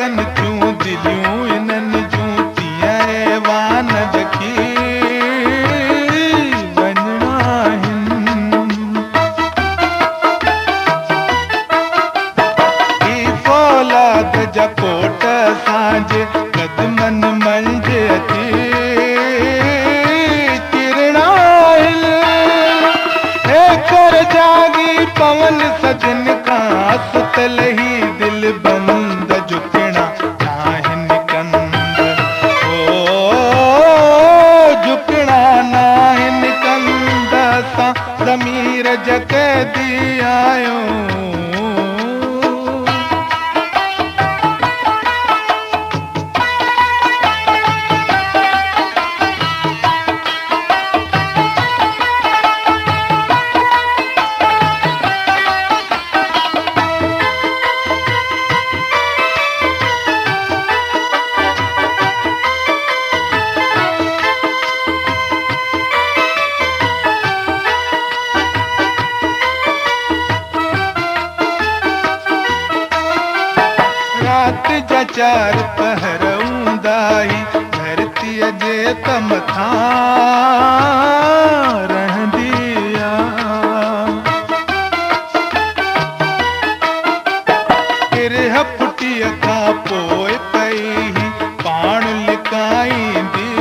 सन थियूं दिलियूं इन्हनि जूं तीअं वान जखी वञणा आहिनि। फौलाद जा कोट असांजे कदमन मंझ अची किरणा आहिनि। हे कर जागी पवन सजन खां सुतल ही दिल बंद झुकणा नाहिनि कंद। ओ झुकणा नाहिनि कंद असां ज़मीर जकदी आहियूं। रात जा 4 पहर हूंदा ही धरतीअ जे त मथां रहंदी आ। किरह पुटीअ खां पोइ पई पाण लिकाईंदी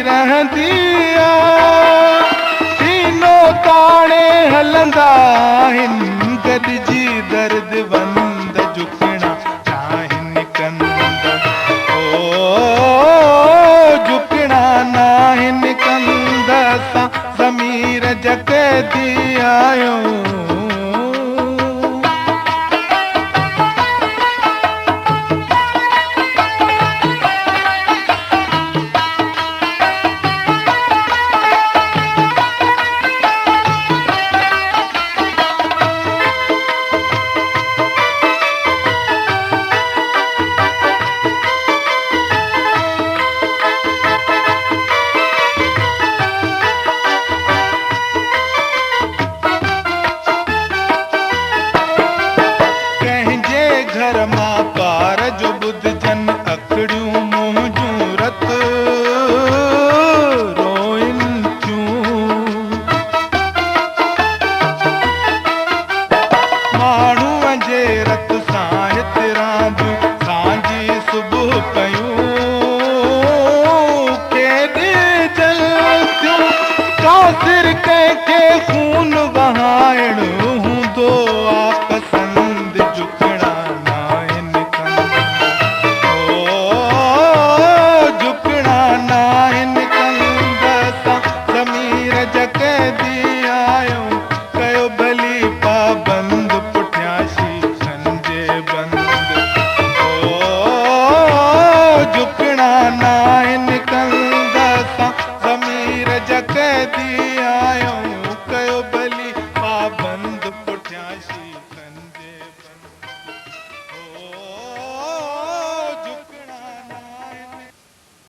रहंदी आ। सीनो ताणे हलंदा आहिनि गॾिजी दर्द वंद झुकणा नाहिनि कंद। ओ झुकणा नाहिनि कंद असां ज़मीर जकदी आहियूं। घर मां पार जो बुध जन अखड़ियूं मुंह जूं रत रोइन थियूं। माण्हूअ जे रत सां हित रांदियूं सांझी सुबुह पयूं केॾे जल थियूं। कासिर कंहिंखे खून वहाइण हूंदो आ पसंदि झुकण